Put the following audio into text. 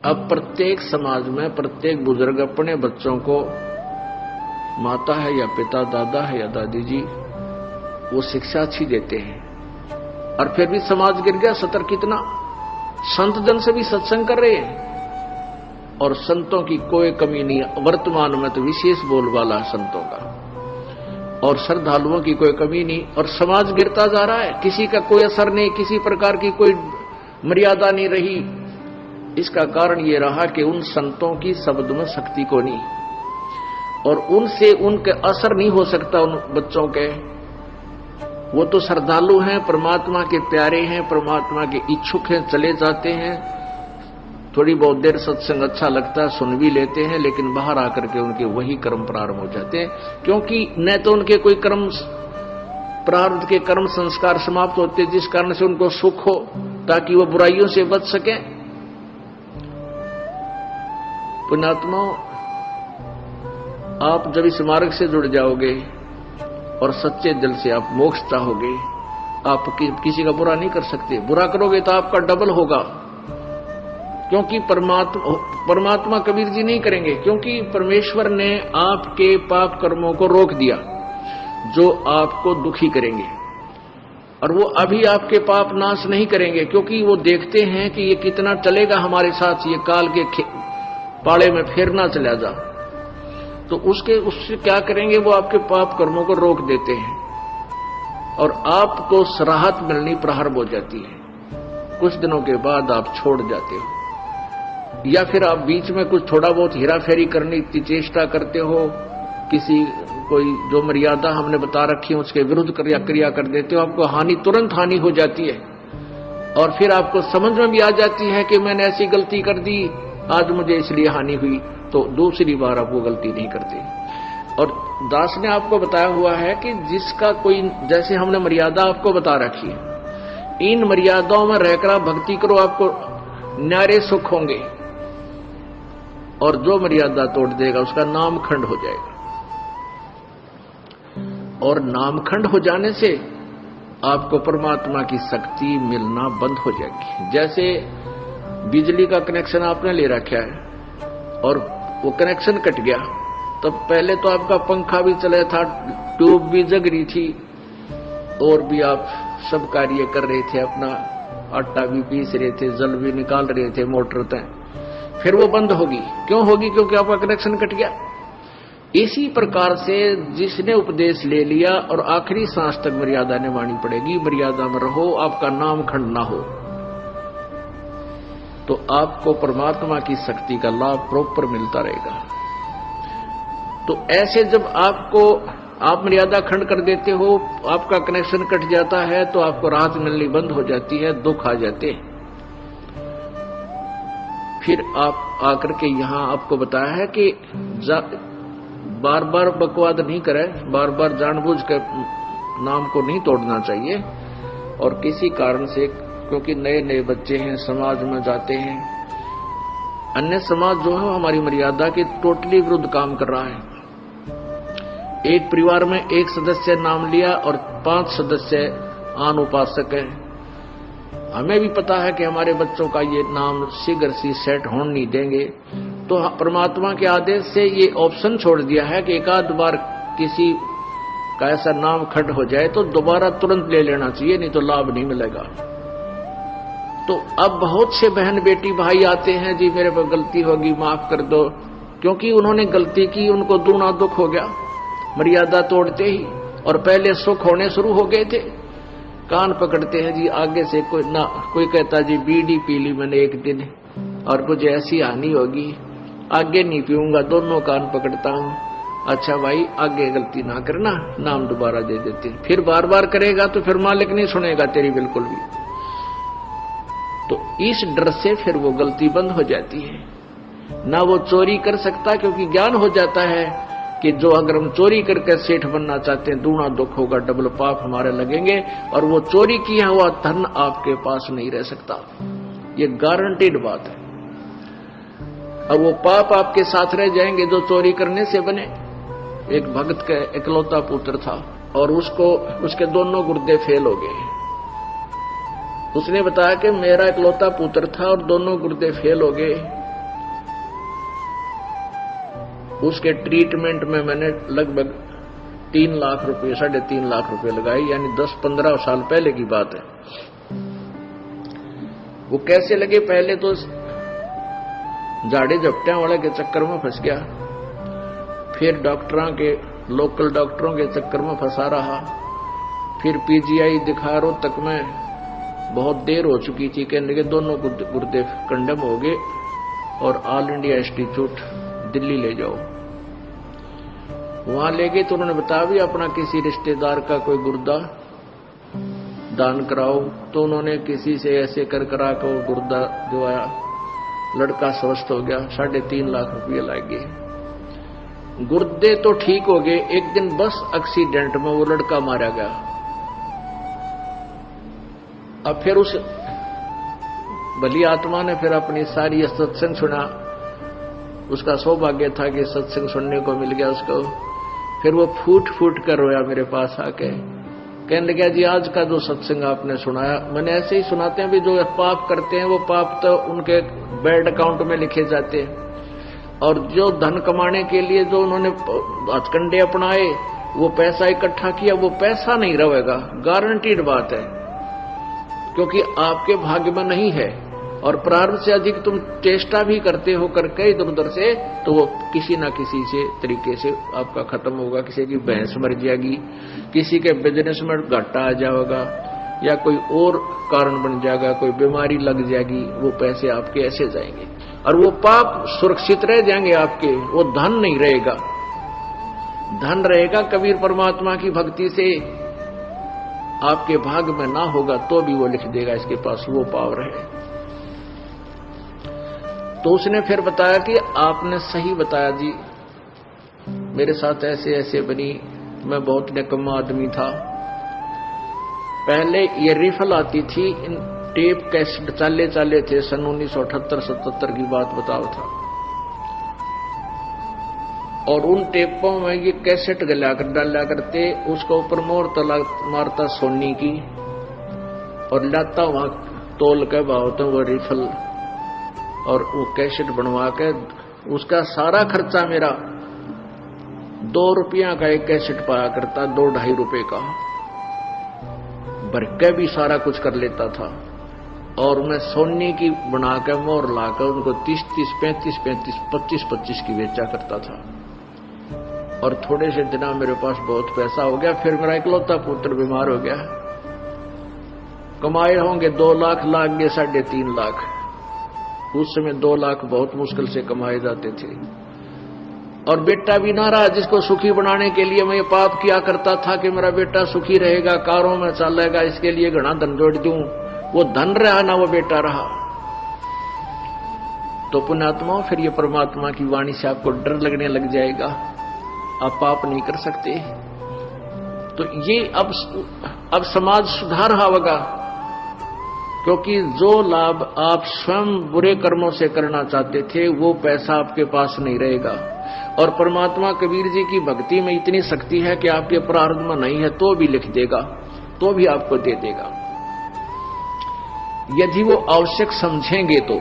अब प्रत्येक समाज में प्रत्येक बुजुर्ग अपने बच्चों को, माता है या पिता, दादा है या दादी जी, वो शिक्षा अच्छी देते हैं, और फिर भी समाज गिर गया। सतर कितना संत जन से भी सत्संग कर रहे हैं और संतों की कोई कमी नहीं। वर्तमान में तो विशेष बोलबाला संतों का और श्रद्धालुओं की कोई कमी नहीं, और समाज गिरता जा रहा है। किसी का कोई असर नहीं, किसी प्रकार की कोई मर्यादा नहीं रही। इसका कारण ये रहा कि उन संतों की शब्द में शक्ति को नहीं, और उनसे उनके असर नहीं हो सकता उन बच्चों के। वो तो श्रद्धालु हैं, परमात्मा के प्यारे हैं, परमात्मा के इच्छुक हैं, चले जाते हैं, थोड़ी बहुत देर सत्संग अच्छा लगता है, सुन भी लेते हैं, लेकिन बाहर आकर के उनके वही कर्म प्रारंभ हो जाते हैं, क्योंकि न तो उनके कोई कर्म प्रारब्ध के कर्म संस्कार समाप्त होते जिस कारण से उनको सुख हो, ताकि वो बुराइयों से बच सके। पुण्यात्माओं, आप जब इस मार्ग से जुड़ जाओगे और सच्चे दिल से आप मोक्ष चाहोगे, आप किसी का बुरा नहीं कर सकते। बुरा करोगे तो आपका डबल होगा, क्योंकि परमात्मा कबीर जी नहीं करेंगे, क्योंकि परमेश्वर ने आपके पाप कर्मों को रोक दिया जो आपको दुखी करेंगे, और वो अभी आपके पाप नाश नहीं करेंगे, क्योंकि वो देखते हैं कि ये कितना चलेगा हमारे साथ, ये काल के पाड़े में फिर ना चला जा। तो उससे क्या करेंगे, वो आपके पाप कर्मों को रोक देते हैं और आपको राहत मिलनी प्रारंभ हो जाती है। कुछ दिनों के बाद आप छोड़ जाते हो, या फिर आप बीच में कुछ थोड़ा बहुत हेरा फेरी करने की चेष्टा करते हो, किसी कोई जो मर्यादा हमने बता रखी है उसके विरुद्ध क्रिया कर देते हो, आपको हानि, तुरंत हानि हो जाती है, और फिर आपको समझ में भी आ जाती है कि मैंने ऐसी गलती कर दी, आज मुझे इसलिए हानि हुई, तो दूसरी बार आप वो गलती नहीं करते। और दास ने आपको बताया हुआ है कि जिसका कोई, जैसे हमने मर्यादा आपको बता रखी है, इन मर्यादाओं में रहकर आप भक्ति करो, आपको न्यारे सुख होंगे, और जो मर्यादा तोड़ देगा उसका नामखंड हो जाएगा, और नामखंड हो जाने से आपको परमात्मा की शक्ति मिलना बंद हो जाएगी। जैसे बिजली का कनेक्शन आपने ले रखा है और वो कनेक्शन कट गया, तब पहले तो आपका पंखा भी चला था, ट्यूब भी जग रही थी, और भी आप सब कार्य कर रहे थे, अपना आटा भी पीस रहे थे, जल भी निकाल रहे थे मोटर तक, फिर वो बंद होगी। क्यों होगी? क्योंकि आपका कनेक्शन कट गया। इसी प्रकार से जिसने उपदेश ले लिया और आखिरी सांस तक मर्यादा निभानी पड़ेगी, मर्यादा में रहो, आपका नाम खंड ना हो, तो आपको परमात्मा की शक्ति का लाभ प्रॉपर मिलता रहेगा। तो ऐसे जब आप मर्यादा खंड कर देते हो, आपका कनेक्शन कट जाता है, तो आपको राहत मिलनी बंद हो जाती है, दुख आ जाते हैं। फिर आप आकर के यहां आपको बताया है कि बार बार बकवाद नहीं करें, बार बार जानबूझ कर नाम को नहीं तोड़ना चाहिए, और किसी कारण से, क्योंकि नए नए बच्चे हैं, समाज में जाते हैं, अन्य समाज जो है हमारी मर्यादा के टोटली विरुद्ध काम कर रहा है। एक परिवार में एक सदस्य नाम लिया और 5 सदस्य आन उपासक है। हमें भी पता है कि हमारे बच्चों का ये नाम शीघ्र सी सेट होने नहीं देंगे, तो परमात्मा के आदेश से ये ऑप्शन छोड़ दिया है कि एक आध बार किसी का ऐसा नाम खंड हो जाए तो दोबारा तुरंत ले लेना चाहिए, नहीं तो लाभ नहीं मिलेगा। तो अब बहुत से बहन बेटी भाई आते हैं, जी मेरे पर गलती होगी, माफ कर दो, क्योंकि उन्होंने गलती की, उनको दूना दुख हो गया मर्यादा तोड़ते ही, और पहले सुख होने शुरू हो गए थे। कान पकड़ते हैं जी, आगे से कोई कहता जी बीड़ी पी ली मैंने एक दिन और कुछ ऐसी हानि होगी, आगे नहीं पीऊंगा, दोनों कान पकड़ता हूं। अच्छा भाई, आगे गलती ना करना, नाम दोबारा दे देते। फिर बार बार करेगा तो फिर मालिक नहीं सुनेगा तेरी बिल्कुल भी। तो इस डर से फिर वो गलती बंद हो जाती है, ना वो चोरी कर सकता, क्योंकि ज्ञान हो जाता है कि जो अगर हम चोरी करके सेठ बनना चाहते हैं, दूना दुख होगा, डबल पाप हमारे लगेंगे, और वो चोरी किया हुआ धन आपके पास नहीं रह सकता, ये गारंटीड बात है। और वो पाप आपके साथ रह जाएंगे जो चोरी करने से बने। एक भक्त का इकलौता पुत्र था और उसके दोनों गुर्दे फेल हो गए। उसने बताया कि मेरा इकलौता पुत्र था और दोनों गुर्दे फेल हो गए, उसके ट्रीटमेंट में मैंने लगभग 3 लाख रुपए 3.5 लाख रुपए लगाए, यानी 10-15 साल पहले की बात है। वो कैसे लगे? पहले तो झाड़े झपटियां वाले के चक्कर में फंस गया, फिर लोकल डॉक्टरों के चक्कर में फंसा रहा, फिर पीजीआई दिखा रोहतक में बहुत देर हो चुकी थी, कहने के दोनों गुर्दे कंडम हो गए और ऑल इंडिया इंस्टीट्यूट दिल्ली ले जाओ। वहां ले गए तो उन्होंने बताया भी अपना किसी रिश्तेदार का कोई गुर्दा दान कराओ, तो उन्होंने किसी से ऐसे करा कर गुर्दा दिवाया, लड़का स्वस्थ हो गया, 3.5 लाख रुपये लग गए। गुर्दे तो ठीक हो गए, एक दिन बस एक्सीडेंट में वो लड़का मारा गया। अब फिर उस भली आत्मा ने फिर अपनी सारी सत्संग सुना, उसका सौभाग्य था कि सत्संग सुनने को मिल गया उसको। फिर वो फूट फूट कर रोया मेरे पास आके, कहने लगा जी आज का जो सत्संग आपने सुनाया, मैंने ऐसे ही सुनाते हैं भी जो पाप करते हैं वो पाप तो उनके बैड अकाउंट में लिखे जाते हैं, और जो धन कमाने के लिए जो उन्होंने हथकंडे अपनाए, वो पैसा इकट्ठा किया, वो पैसा नहीं रहेगा, गारंटीड बात है, क्योंकि आपके भाग्य में नहीं है। और प्रारंभ से अधिक तुम चेष्टा भी करते हो करके इधर उधर से, तो वो किसी ना किसी से तरीके से आपका खत्म होगा। किसी की भैंस मर जाएगी, किसी के बिजनेस में घाटा आ जाएगा, या कोई और कारण बन जाएगा, कोई बीमारी लग जाएगी, वो पैसे आपके ऐसे जाएंगे और वो पाप सुरक्षित रह जाएंगे आपके, वो धन नहीं रहेगा। धन रहेगा कबीर परमात्मा की भक्ति से, आपके भाग में ना होगा तो भी वो लिख देगा, इसके पास वो पावर है। तो उसने फिर बताया कि आपने सही बताया जी, मेरे साथ ऐसे ऐसे बनी, मैं बहुत निकम्मा आदमी था। पहले ये रिफल आती थी, इन टेप कैसेट चाले थे, सन 1978-77 की बात बताओ था, और उन टेपों में ये कैसेट डाला करते, उसके ऊपर मोर मारता सोनी की और लाता वहां तोल के भावता वो रिफल, और वो कैसेट बनवा के, उसका सारा खर्चा मेरा 2 रुपया का एक कैसेट पाया करता, 2-2.5 रुपए का भर के भी सारा कुछ कर लेता था। और मैं सोनी की बना के मोर लाकर उनको 30-30, 35-35, 25-25 की बेचा करता था। और थोड़े से दिना मेरे पास बहुत पैसा हो गया। फिर मेरा इकलौता पुत्र बीमार हो गया, कमाए होंगे 2 लाख, लाग गए 3.5 लाख। उस समय 2 लाख बहुत मुश्किल से कमाए जाते थे। और बेटा भी ना रहा, जिसको सुखी बनाने के लिए मैं ये पाप किया करता था कि मेरा बेटा सुखी रहेगा, कारों में चलेगा, इसके लिए घना धन जोड़ दूं, वो धन रहा ना वो बेटा रहा। तो पुण्यात्मा, फिर ये परमात्मा की वाणी से आपको डर लगने लग जाएगा, आप पाप नहीं कर सकते। तो ये अब समाज सुधार होगा, क्योंकि जो लाभ आप स्वयं बुरे कर्मों से करना चाहते थे वो पैसा आपके पास नहीं रहेगा। और परमात्मा कबीर जी की भक्ति में इतनी शक्ति है कि आपके प्रारब्ध में नहीं है तो भी लिख देगा, तो भी आपको दे देगा, यदि वो आवश्यक समझेंगे तो।